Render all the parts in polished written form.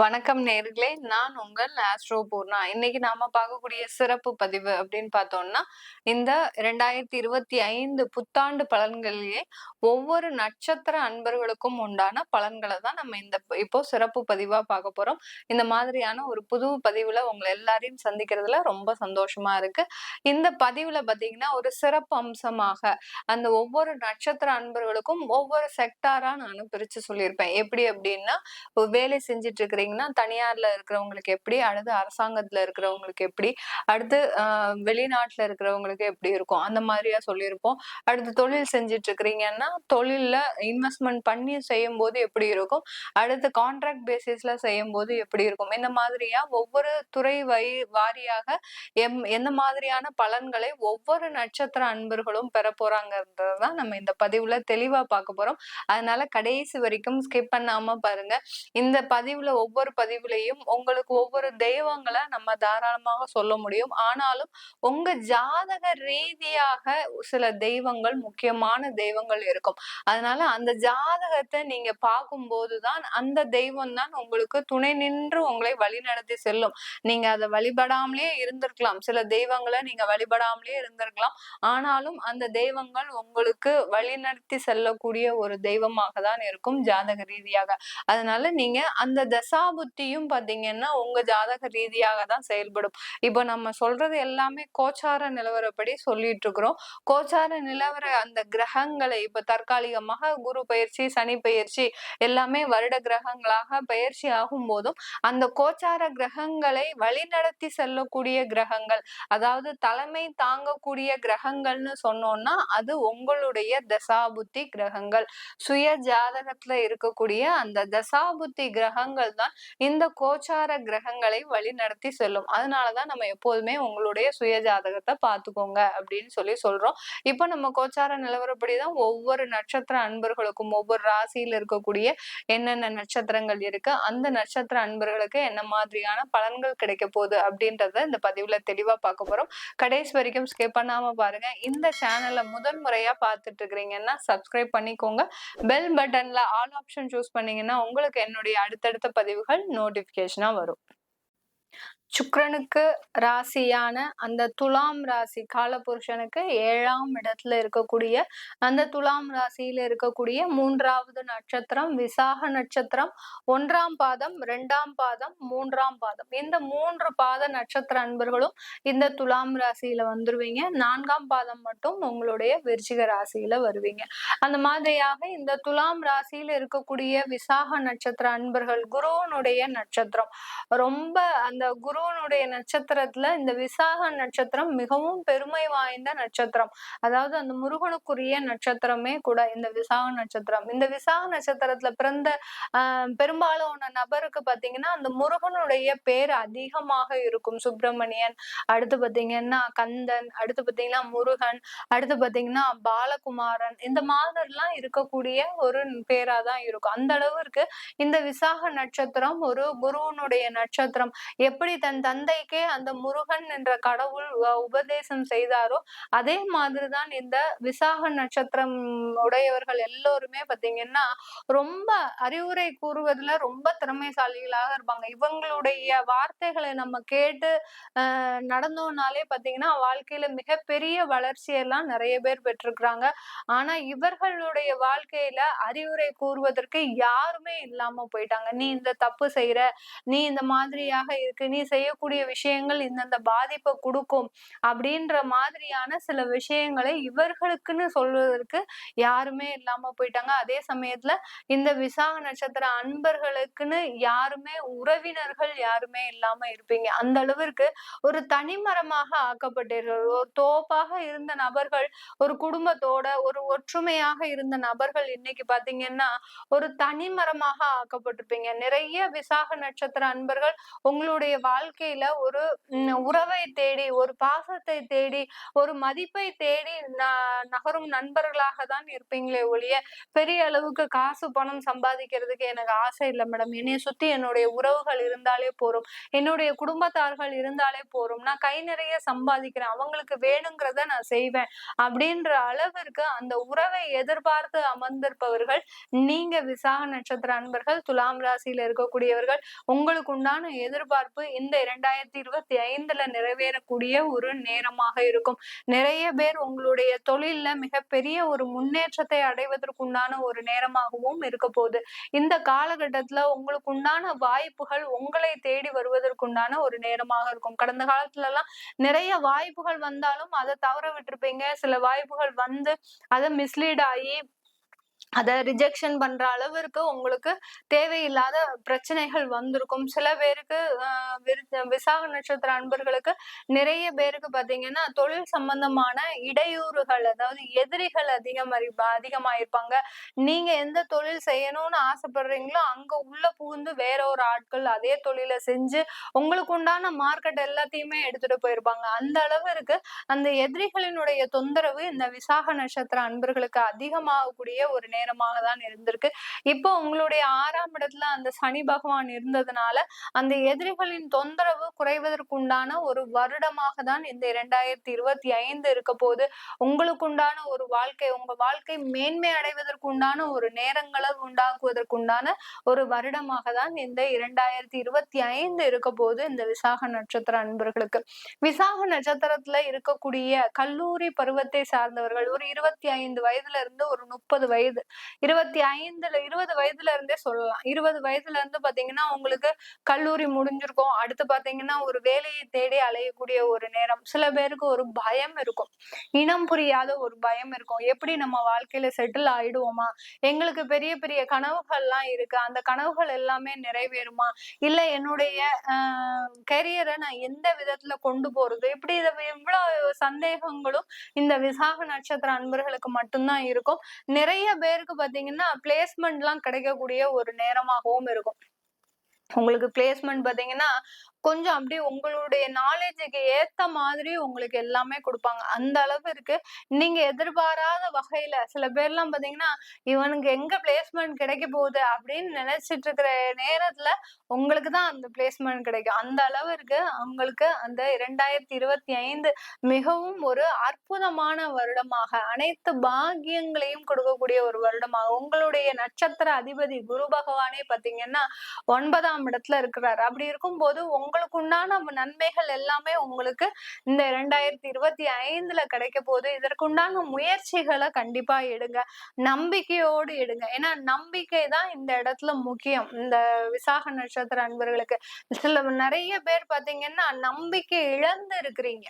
வணக்கம் நேர்களே, நான் உங்கள் ஆஸ்ட்ரோ பூர்ணா. இன்னைக்கு நாம பார்க்கக்கூடிய சிறப்பு பதிவு அப்படின்னு பார்த்தோம்னா, இந்த 2025 புத்தாண்டு பலன்களிலேயே ஒவ்வொரு நட்சத்திர அன்பர்களுக்கும் உண்டான பலன்கள தான் நம்ம இப்போ சிறப்பு பதிவா பார்க்க போறோம். இந்த மாதிரியான ஒரு புது பதிவுல உங்கள எல்லாரையும் சந்திக்கிறதுல ரொம்ப சந்தோஷமா இருக்கு. இந்த பதிவுல பார்த்தீங்கன்னா, ஒரு சிறப்பு அம்சமாக அந்த ஒவ்வொரு நட்சத்திர அன்பர்களுக்கும் ஒவ்வொரு செக்டாரா நானும் பிரிச்சு சொல்லியிருப்பேன். எப்படி அப்படின்னா, வேலை செஞ்சுட்டு இருக்கிறீங்கன்னா, தனியார்ல இருக்கிறவங்களுக்கு எப்படி, அடுத்து அரசாங்கத்துல இருக்கிறவங்களுக்கு எப்படி, அடுத்து வெளிநாட்டுல இருக்கிறவங்களுக்கு எப்படி இருக்கும், அந்த மாதிரியா சொல்லியிருப்போம். அடுத்து தொழில் செஞ்சுட்டு இருக்கிறீங்கன்னா, தொழில்ல இன்வெஸ்ட்மென்ட் பண்ணி செய்யும்போது எப்படி இருக்கும், அடுத்து கான்ட்ராக்ட் பேசிஸ்ல செய்யும்போது எப்படி இருக்கும், இந்த மாதிரியா ஒவ்வொரு துறை வாரியாக எந்த மாதிரியான பலன்களை ஒவ்வொரு நட்சத்திர அன்பர்களும் பெற போறாங்கன்றதுதான் நம்ம இந்த பதிவுல தெளிவா பார்க்க போறோம். அதனால கடைசி வரைக்கும் ஸ்கிப் பண்ணாம பாருங்க. இந்த பதிவுல ஒவ்வொரு பதிவுலையும் உங்களுக்கு ஒவ்வொரு தெய்வங்களை நம்ம தாராளமாக சொல்ல முடியும். ஆனாலும் உங்க ஜாதக ரீதியாக சில தெய்வங்கள், முக்கியமான தெய்வங்கள் இருக்கும். அதனால அந்த ஜாதகத்தை நீங்க பார்க்கும்போதுதான் அந்த தெய்வம் தான் உங்களுக்கு துணை நின்று உங்களை வழிநடத்தி செல்லும். நீங்க அதை வழிபடாமலே இருந்திருக்கலாம், சில தெய்வங்களை நீங்க வழிபடாமலே இருந்திருக்கலாம். ஆனாலும் அந்த தெய்வங்கள் உங்களுக்கு வழிநடத்தி செல்லக்கூடிய ஒரு தெய்வமாக தான் இருக்கும் ஜாதக ரீதியாக. அதனால நீங்க அந்த தசாபுத்தியும் பாத்தீங்கன்னா உங்க ஜாதக ரீதியாக தான் செயல்படும். இப்போ நம்ம சொல்றது எல்லாமே கோச்சார நிலவரப்படி சொல்லிட்டு இருக்கிறோம். கோச்சார நிலவர அந்த கிரகங்களை இப்ப தற்காலிகமாக குரு பயிற்சி, சனி பயிற்சி எல்லாமே வருட கிரகங்களாக பயிற்சி ஆகும் போதும் அந்த கோச்சார கிரகங்களை வழிநடத்தி செல்லக்கூடிய கிரகங்கள், அதாவது தலைமை தாங்கக்கூடிய கிரகங்கள்னு சொன்னோம்னா அது உங்களுடைய தசாபுத்தி கிரகங்கள். சுய ஜாதகத்துல இருக்கக்கூடிய அந்த தசாபுத்தி கிரகங்கள் தான் இந்த கோச்சார கிரகங்களை வழிநடத்தி செல்லும். அதனாலதான் நம்ம எப்போதுமே உங்களுடைய சுய ஜாதகத்தை பார்த்துக்கோங்க அப்படின்னு சொல்றோம். இப்ப நம்ம கோச்சார நிலவரப்படிதான் ஒவ்வொரு நட்சத்திர அன்பர்களுக்கும் ஒவ்வொரு ராசியில இருக்கக்கூடிய என்னென்ன நட்சத்திரங்கள் இருக்கு, அந்த நட்சத்திர அன்பர்களுக்கு என்ன மாதிரியான பலன்கள் கிடைக்க போகுது அப்படின்றத இந்த பதிவுல தெளிவா பார்க்க போறோம். கடைசி வரைக்கும் ஸ்கிப் பண்ணாம பாருங்க. இந்த சேனலை முதல் முறையா பார்த்துட்டு இருக்கிறீங்கன்னா சப்ஸ்கிரைப் பண்ணிக்கோங்க. பெல் பட்டன்ல ஆல் ஆப்ஷன் சூஸ் பண்ணீங்கன்னா உங்களுக்கு என்னுடைய அடுத்தடுத்த பதிவுகள் நோட்டிபிகேஷனா வரும். சுக்கிரனுக்கு ராசியான அந்த துலாம் ராசி காலபுருஷனுக்கு 7ஆம் இடத்துல இருக்கக்கூடிய அந்த துலாம் ராசியில இருக்கக்கூடிய 3வது நட்சத்திரம் விசாக நட்சத்திரம், 1ஆம் பாதம், 2ஆம் பாதம், 3ஆம் பாதம். இந்த 3 பாத நட்சத்திர அன்பர்களும் இந்த துலாம் ராசியில வந்துருவீங்க. 4ஆம் பாதம் மட்டும் உங்களுடைய விருச்சிக ராசியில வருவீங்க. அந்த மாதிரியாக இந்த துலாம் ராசியில இருக்கக்கூடிய விசாக நட்சத்திர அன்பர்கள் குருவனுடைய நட்சத்திரம். ரொம்ப அந்த குருவனுடைய நட்சத்திரத்துல இந்த விசாக நட்சத்திரம் மிகவும் பெருமை வாய்ந்த நட்சத்திரம். அதாவது அந்த முருகனுக்குரிய நட்சத்திரமே கூட இந்த விசாக நட்சத்திரம். இந்த விசாக நட்சத்திரத்துல பிறந்த பெரும்பாலான நபருக்கு பாத்தீங்கன்னா அந்த முருகனுடைய பேர் அதிகமாக இருக்கும். சுப்பிரமணியன், அடுத்து பாத்தீங்கன்னா கந்தன், அடுத்து பாத்தீங்கன்னா முருகன், அடுத்து பாத்தீங்கன்னா பாலகுமாரன், இந்த மாதிரிலாம் இருக்கக்கூடிய ஒரு பேராதான் இருக்கும். அந்த அளவிற்கு இந்த விசாக நட்சத்திரம் ஒரு குருவனுடைய நட்சத்திரம். எப்படி தன் தந்தைக்கே அந்த முருகன் என்ற கடவுள் உபதேசம் செய்தாரோ அதே மாதிரிதான் இந்த விசாக நட்சத்திரம் உடையவர்கள் எல்லோருமே பாத்தீங்கன்னா ரொம்ப அறிவுரை கூறுவதுல ரொம்ப திறமைசாலிகளாக இருப்பாங்க. இவங்களுடைய வார்த்தைகளை நம்ம கேட்டு நடந்தோம்னாலே பாத்தீங்கன்னா வாழ்க்கையில மிகப்பெரிய வளர்ச்சியெல்லாம் நிறைய பேர் பெற்றிருக்கிறாங்க. ஆனா இவர்களுடைய வாழ்க்கையில அறிவுரை கூறுவதற்கு யாருமே இல்லாம போயிட்டாங்க. நீ இந்த தப்பு செய்யற, நீ இந்த மாதிரியாக இருக்கு, நீ செய்யக்கூடிய விஷயங்கள் இந்தந்த பாதிப்பை கொடுக்கும் அப்படின்ற மாதிரியான சில விஷயங்களை இவர்களுக்குன்னு சொல்வதற்கு யாருமே இல்லாம போயிட்டாங்க. அதே சமயத்துல இந்த விசாக நட்சத்திர அன்பர்களுக்குன்னு யாருமே உறவினர்கள் யாருமே இல்லாம இருப்பீங்க. அந்த அளவிற்கு ஒரு தனிமரமாக ஆக்கப்பட்டீர்கள். ஒரு தோப்பாக இருந்த நபர்கள், ஒரு குடும்பத்தோட ஒரு ஒற்றுமையாக இருந்த நபர்கள் இன்னைக்கு பாத்தீங்கன்னா ஒரு தனிமரமாக ஆக்கப்பட்டிருப்பீங்க. நிறைய விசாக நட்சத்திர அன்பர்கள் உங்களுடைய வாழ்க்கை வாழ்க்கையில ஒரு உறவை தேடி, ஒரு பாசத்தை தேடி, ஒரு மதிப்பை தேடி நகரும் நண்பர்களாக தான் இருப்பீங்களே ஒழிய, பெரிய அளவுக்கு காசு, பணம் சம்பாதிக்கிறதுக்கு எனக்கு ஆசை இல்ல மேடம். என்னைய சுத்தி என்னுடைய உறவுகள் இருந்தாலே போதும். என்னுடைய குடும்பத்தார்கள் இருந்தாலே போதும். நான் கை நிறைய சம்பாதிக்கிறேன். அவங்களுக்கு வேணுங்கிறத நான் செய்வேன். அப்படின்ற அளவிற்கு அந்த உறவை எதிர்பார்த்து அமர்ந்திருப்பவர்கள் நீங்க. விசாக நட்சத்திர அன்பர்கள், துலாம் ராசியில இருக்கக்கூடியவர்கள், உங்களுக்கு உண்டான எதிர்பார்ப்பு இந்த 2025ல நிறைவேறக்கூடிய ஒரு நேரமாக இருக்கும். நிறைய பேர் உங்களுடைய தொழில்ல மிகப்பெரிய ஒரு முன்னேற்றத்தை அடைவதற்குண்டான ஒரு நேரமாகவும் இருக்க போகுது. இந்த காலகட்டத்துல உங்களுக்கு உண்டான வாய்ப்புகள் உங்களை தேடி வருவதற்குண்டான ஒரு நேரமாக இருக்கும். கடந்த காலத்துல எல்லாம் நிறைய வாய்ப்புகள் வந்தாலும் அதை தவற விட்டுருப்பீங்க. சில வாய்ப்புகள் வந்து அதை மிஸ்லீட் ஆகி அத ரிஜெக்ஷன் பண்ற அளவிற்கு உங்களுக்கு தேவையில்லாத பிரச்சனைகள் வந்திருக்கும். சில பேருக்கு விசாக நட்சத்திர அன்பர்களுக்கு நிறைய பேருக்கு பாத்தீங்கன்னா தொழில் சம்பந்தமான இடையூறுகள், அதாவது எதிரிகள் அதிகமாயிருப்பாங்க. நீங்க எந்த தொழில் செய்யணும்னு ஆசைப்படுறீங்களோ அங்க உள்ள புகுந்து வேற ஒரு ஆட்கள் அதே தொழிலை செஞ்சு உங்களுக்கு உண்டான மார்க்கெட் எல்லாத்தையுமே எடுத்துட்டு போயிருப்பாங்க. அந்த அளவிற்கு அந்த எதிரிகளினுடைய தொந்தரவு இந்த விசாக நட்சத்திர அன்பர்களுக்கு அதிகமாகக்கூடிய ஒரு நேரமாக தான் இருந்திருக்கு. இப்போ உங்களுடைய 6ஆம் இடத்துல அந்த சனி பகவான் இருந்ததுனால அந்த எதிரிகளின் தொந்தரவு குறைவதற்குண்டான ஒரு வருடமாக தான் இந்த 2025 இருக்க போது. உங்களுக்கு உண்டான ஒரு வாழ்க்கை, உங்க வாழ்க்கை மேன்மை அடைவதற்கு உண்டான ஒரு நேரங்களை உண்டாக்குவதற்குண்டான ஒரு வருடமாக தான் இந்த 2025 இருக்க போது இந்த விசாக நட்சத்திர அன்பர்களுக்கு. விசாக நட்சத்திரத்துல இருக்கக்கூடிய கல்லூரி பருவத்தை சார்ந்தவர்கள் ஒரு 25 வயதுல இருந்து ஒரு 30 வயது, 20 வயதுல இருந்தே சொல்லலாம். 20 வயதுல இருந்து பாத்தீங்கன்னா உங்களுக்கு கல்லூரி முடிஞ்சிருக்கும். அடுத்து பாத்தீங்கன்னா ஒரு வேலையை தேடி அலையக்கூடிய ஒரு நேரம். சில பேருக்கு ஒரு பயம் இருக்கும், இனம் புரியாத ஒரு பயம் இருக்கும். எப்படி நம்ம வாழ்க்கையில செட்டில் ஆயிடுவோமா, எங்களுக்கு பெரிய பெரிய கனவுகள் எல்லாம் இருக்கு, அந்த கனவுகள் எல்லாமே நிறைவேறுமா, இல்ல என்னுடைய கெரியரை நான் எந்த விதத்துல கொண்டு போறது, இப்படி இவ்வளவு சந்தேகங்களும் இந்த விசாக நட்சத்திர அன்பர்களுக்கு மட்டும்தான் இருக்கும். நிறைய பேருக்கு பாத்தீங்கன்னா பிளேஸ்மெண்ட் எல்லாம் கிடைக்கக்கூடிய ஒரு நேரமாகவும் இருக்கும். உங்களுக்கு பிளேஸ்மெண்ட் பாத்தீங்கன்னா கொஞ்சம் அப்படியே உங்களுடைய நாலேஜுக்கு ஏத்த மாதிரி உங்களுக்கு எல்லாமே கொடுப்பாங்க. அந்த அளவு இருக்கு. நீங்க எதிர்பாராத வகையில சில பேர்லாம் பாத்தீங்கன்னா இவனுக்கு எங்க பிளேஸ்மெண்ட் கிடைக்க போகுது அப்படின்னு நினைச்சிட்டு இருக்கிற நேரத்துல உங்களுக்கு தான் அந்த பிளேஸ்மெண்ட் கிடைக்கும். அந்த அளவு இருக்கு. உங்களுக்கு அந்த 2025 மிகவும் ஒரு அற்புதமான வருடமாக, அனைத்து பாக்கியங்களையும் கொடுக்கக்கூடிய ஒரு வருடமாக. உங்களுடைய நட்சத்திர அதிபதி குரு பகவானே பாத்தீங்கன்னா 9ஆம் இடத்துல இருக்கிறாரு. அப்படி இருக்கும்போது உங்களுக்கு உண்டான நன்மைகள் எல்லாமே உங்களுக்கு இந்த 2025ல கிடைக்க போது. இதற்குண்டான முயற்சிகளை கண்டிப்பா எடுங்க, நம்பிக்கையோடு எடுங்க. ஏன்னா நம்பிக்கை தான் இந்த இடத்துல முக்கியம். இந்த விசாக நட்சத்திர அன்பர்களுக்கு நிறைய பேர் பாத்தீங்கன்னா நம்பிக்கை இழந்து இருக்கிறீங்க.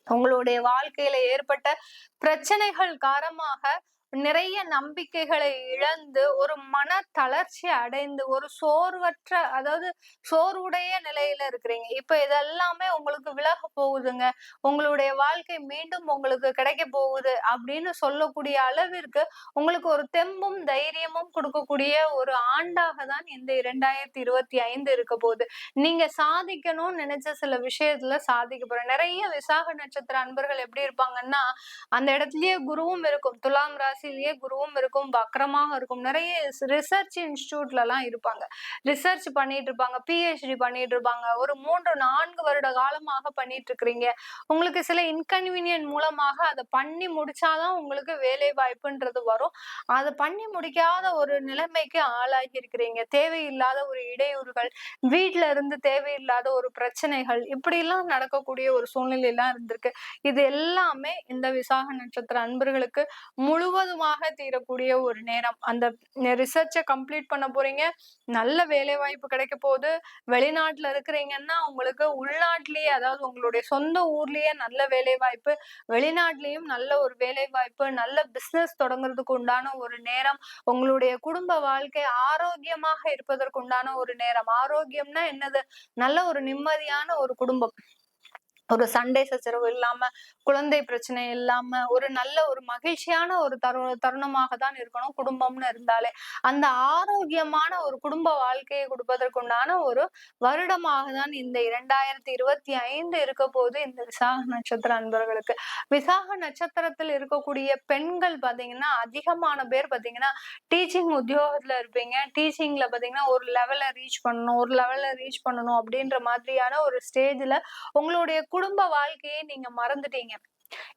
உங்களுடைய வாழ்க்கையில ஏற்பட்ட பிரச்சனைகள் காரணமாக நிறைய நம்பிக்கைகளை இழந்து ஒரு மன தளர்ச்சி அடைந்து ஒரு சோர்வற்ற, அதாவது சோர்வுடைய நிலையில இருக்கிறீங்க. இப்ப இதெல்லாமே உங்களுக்கு விலக போகுதுங்க, உங்களுடைய வாழ்க்கை மீண்டும் உங்களுக்கு கிடைக்க போகுது அப்படின்னு சொல்லக்கூடிய அளவிற்கு உங்களுக்கு ஒரு தெம்பும் தைரியமும் கொடுக்கக்கூடிய ஒரு ஆண்டாக தான் இந்த 2025 இருக்க போகுது. நீங்க சாதிக்கணும்னு நினைச்ச சில விஷயத்துல சாதிக்க போற. நிறைய விசாக நட்சத்திர அன்பர்கள் எப்படி இருப்பாங்கன்னா அந்த இடத்துலயே குருவும் இருக்கும், துலாம் ராசியிலேயே குருவும் இருக்கும், வக்ரமாக இருக்கும். நிறைய ரிசர்ச் இன்ஸ்டிடியூட்ல எல்லாம் இருப்பாங்க, ரிசர்ச் பண்ணிட்டு இருப்பாங்க, பிஹெச்டி பண்ணிட்டு இருப்பாங்க. ஒரு 3-4 வருட காலமாக பண்ணிட்டு இருக்கிறீங்க. உங்களுக்கு சில இன்கன்வீனியன்ட் மூலமாக அதை பண்ணி முடிச்சாதான் உங்களுக்கு வேலை வாய்ப்புன்றது வரும். அதை பண்ணி முடிக்காத ஒரு நிலைமைக்கு ஆளாகி இருக்கிறீங்க. தேவையில்லாத ஒரு இடையூறுகள், வீட்டுல இருந்து தேவையில்லாத ஒரு பிரச்சனைகள், இப்படி எல்லாம் நடக்கக்கூடிய ஒரு சூழ்நிலை எல்லாம் இருந்திருக்கு. இது எல்லாமே இந்த விசாக நட்சத்திர அன்பர்களுக்கு முழுவதுமாக தீரக்கூடிய ஒரு நேரம். அந்த ரிசர்ச்சை கம்ப்ளீட் பண்ண போறீங்க, நல்ல வேலை வாய்ப்பு கிடைக்க போகுது. வெளிநாட்டுல இருக்கிறீங்கன்னா உங்களுக்கு உள்நாட்டிலேயே, அதாவது உங்களுடைய சொந்த ஊர்லயே நல்ல வேலை வாய்ப்பு, வெளிநாட்டிலையும் நல்ல ஒரு வேலை வாய்ப்பு, நல்ல பிசினஸ் தொடங்குறதுக்கு உண்டான ஒரு நேரம். உங்களுடைய குடும்ப வாழ்க்கை ஆரோக்கியமாக இருப்பதற்கு உண்டான ஒரு நேரம். ஆரோக்கியம்னா என்னது? நல்ல ஒரு நிம்மதியான ஒரு குடும்பம், ஒரு சண்டை சச்சரவு இல்லாம, குழந்தை பிரச்சனை இல்லாம, ஒரு நல்ல ஒரு மகிழ்ச்சியான ஒரு தருணமாக தான் இருக்கணும் குடும்பம்னு இருந்தாலே. அந்த ஆரோக்கியமான ஒரு குடும்ப வாழ்க்கையை குடுப்பதற்குண்டான ஒரு வருடமாக தான் இந்த 2025 இருக்கப்போது இந்த விசாக நட்சத்திர அன்பர்களுக்கு. விசாக நட்சத்திரத்தில் இருக்கக்கூடிய பெண்கள் பாத்தீங்கன்னா, அதிகமான பேர் பாத்தீங்கன்னா, டீச்சிங் உத்தியோகத்துல இருப்பீங்க. டீச்சிங்ல பாத்தீங்கன்னா, ஒரு லெவல ரீச் பண்ணணும், ஒரு லெவல ரீச் பண்ணணும் அப்படின்ற மாதிரியான ஒரு ஸ்டேஜ்ல உங்களுடைய குடும்ப வாழ்க்கையை நீங்க மறந்துட்டீங்க.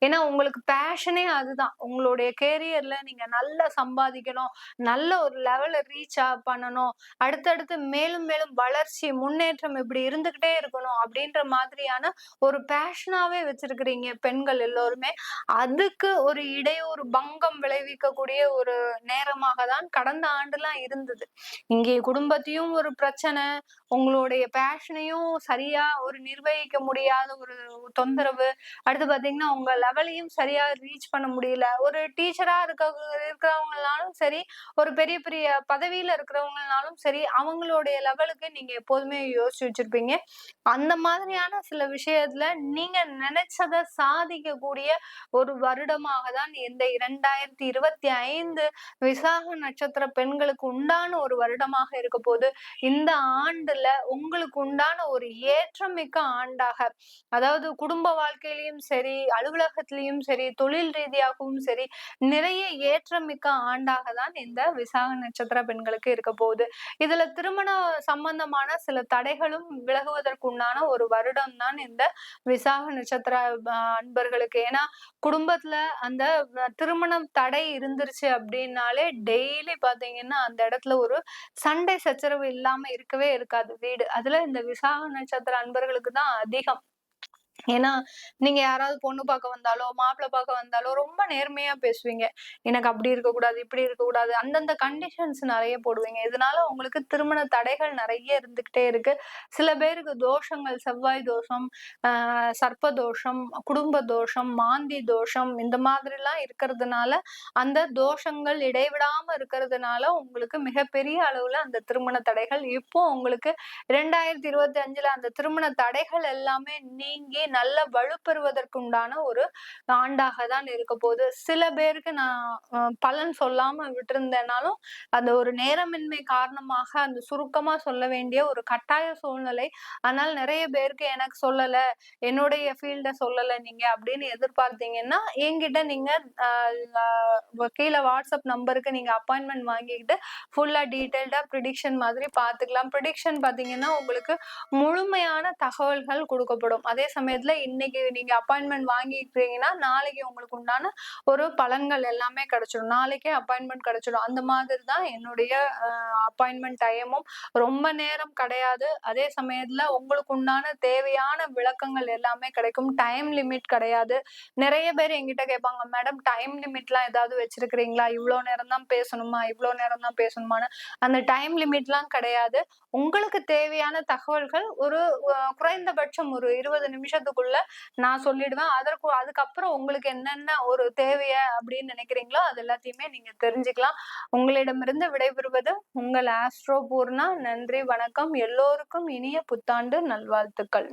ஏன்னா உங்களுக்கு பேஷனே அதுதான். உங்களுடைய கேரியர்ல நீங்க நல்லா சம்பாதிக்கணும். நல்ல ஒரு லெவல்ல ரீச் பண்ணணும். அடுத்தடுத்து மேலும் மேலும் வளர்ச்சி, முன்னேற்றம் இப்படி இருந்துகிட்டே இருக்கணும் அப்படின்ற மாதிரியான ஒரு பேஷனாவே வச்சிருக்கிறீங்க பெண்கள் எல்லோருமே. அதுக்கு ஒரு இடையூறு, பங்கம் விளைவிக்கக்கூடிய ஒரு நேரமாக தான் கடந்த ஆண்டுலாம் இருந்தது. இங்கே குடும்பத்தையும் ஒரு பிரச்சனை, உங்களுடைய பேஷனையும் சரியா ஒரு நிர்வகிக்க முடியாத ஒரு தொந்தரவு. அடுத்து பாத்தீங்கன்னா, உங்க லெவலையும் சரியா ரீச் பண்ண முடியல. ஒரு டீச்சரா இருக்கிறவங்கனாலும் சரி, ஒரு பெரிய பெரிய பதவியில இருக்கிறவங்கனாலும் சரி, அவங்களுடைய லெவலுக்கு நீங்க எப்போதுமே யோசிச்சு வச்சிருப்பீங்க. அந்த மாதிரியான சில விஷயத்துல நீங்க நினைச்சத சாதிக்கக்கூடிய ஒரு வருடமாக தான் இந்த 2025 விசாக நட்சத்திர பெண்களுக்கு உண்டான ஒரு வருடமாக இருக்க போது. இந்த ஆண்டுல உங்களுக்கு உண்டான ஒரு ஏற்றமிக்க ஆண்டாக, அதாவது குடும்ப வாழ்க்கையிலயும் சரி, அலுவலகத்திலயும் சரி, தொழில் ரீதியாகவும் சரி, நிறைய ஏற்றமிக்க ஆண்டாக தான் இந்த விசாக நட்சத்திர பெண்களுக்கு இருக்க போகுது. இதுல திருமண சம்பந்தமான சில தடைகளும் விலகுவதற்கு உண்டான ஒரு வருடம் தான் இந்த விசாக நட்சத்திர அன்பர்களுக்கு. ஏன்னா குடும்பத்துல அந்த திருமணம் தடை இருந்துருச்சு அப்படின்னாலே டெய்லி பாத்தீங்கன்னா அந்த இடத்துல ஒரு சண்டை சச்சரவு இல்லாம இருக்கவே இருக்காது வீடு. அதுல இந்த விசாக நட்சத்திர அன்பர்களுக்கு தான் அதிகம். ஏன்னா, நீங்க யாராவது பொண்ணு பாக்க வந்தாலோ, மாப்பிள்ளை பாக்க வந்தாலோ ரொம்ப நேர்மையா பேசுவீங்க. எனக்கு அப்படி இருக்கக்கூடாது, இப்படி இருக்கக்கூடாது. அந்தந்த கண்டிஷன்ஸ் நெறைய போடுவீங்க. இதனால உங்களுக்கு திருமண தடைகள் நெறைய இருந்துகிட்டே இருக்கு. சில பேருக்கு தோஷங்கள், செவ்வாய் தோஷம், சர்ப்ப தோஷம், குடும்ப தோஷம், மாந்தி தோஷம் இந்த மாதிரிலாம் இருக்கிறதுனால, அந்த தோஷங்கள் இடைவிடாம இருக்கிறதுனால உங்களுக்கு மிகப்பெரிய அளவுல அந்த திருமண தடைகள் இப்போ உங்களுக்கு 2025ல அந்த திருமண தடைகள் எல்லாமே நீங்கி நல்ல வலுப்பெறுவதற்கு உண்டான ஒரு ஆண்டாக தான் இருக்க போகுது. சில பேருக்கு நான் பலன் சொல்லாம விட்டிருந்தேனாலும், அந்த ஒரு நேரமின்மை காரணமாக அந்த சுருக்கமா சொல்ல வேண்டிய ஒரு கட்டாய சூழ்நிலை. அதனால நிறைய பேருக்கு எனக்கு சொல்லல, என்னுடைய ஃபீல்ட சொல்லல நீங்க அப்படின்னு எதிர்பார்த்தீங்கன்னா, என்கிட்ட நீங்க கீழ வாட்ஸ்அப் நம்பருக்கு நீங்க அப்பாயின்ட்மெண்ட் வாங்கிக்கிட்டு ஃபுல்லா டீடைல்டா ப்ரிடிக்ஷன் மாதிரி பார்த்துக்கலாம். ப்ரிடிக்ஷன் பார்த்தீங்கன்னா, உங்களுக்கு முழுமையான தகவல்கள் குடுக்கப்படும். அதே சமயத்துல இன்னைக்கு நீங்க அப்பாயின்ட்மெண்ட் வாங்கிக்கிறீங்கன்னா, நாளைக்கு உங்களுக்கு உண்டான ஒரு பலன்கள் எல்லாமே கிடைச்சிடும். நாளைக்கே அப்பாயின்ட்மெண்ட் கிடைச்சிடும். அந்த மாதிரி தான் என்னுடைய அப்பாயின்ட்மெண்ட் டைமும். ரொம்ப நேரம் கிடையாது. அதே சமயத்துல உங்களுக்கு உண்டான தேவையான விளக்கங்கள் எல்லாமே கிடைக்கும். டைம் லிமிட் கிடையாது. நிறைய பேர் என்கிட்ட கேட்பாங்க, மேடம் டைம் லிமிட்லாம் ஏதாவது வச்சிருக்கிறீங்களா? இவ்ளோ நேரம் தான் பேசணுமா? இவ்ளோ நேரம் தான் பேசணுமான்னு. அந்த டைம் லிமிட்லாம் கிடையாது. உங்களுக்கு தேவையான தகவல்கள் ஒரு குறைந்தபட்சம் ஒரு 20 நிமிஷத்துக்குள்ள நான் சொல்லிடுவேன். அதுக்கப்புறம் உங்களுக்கு என்னென்ன ஒரு தேவைய அப்படின்னு நினைக்கிறீங்களோ அது எல்லாத்தையுமே நீங்க தெரிஞ்சுக்கலாம். உங்களிடமிருந்து விடைபெறுவது உங்கள் ஆஸ்ட்ரோ பூர்ணா. நன்றி, வணக்கம். எல்லோருக்கும் இனிய புத்தாண்டு நல்வாழ்த்துக்கள்.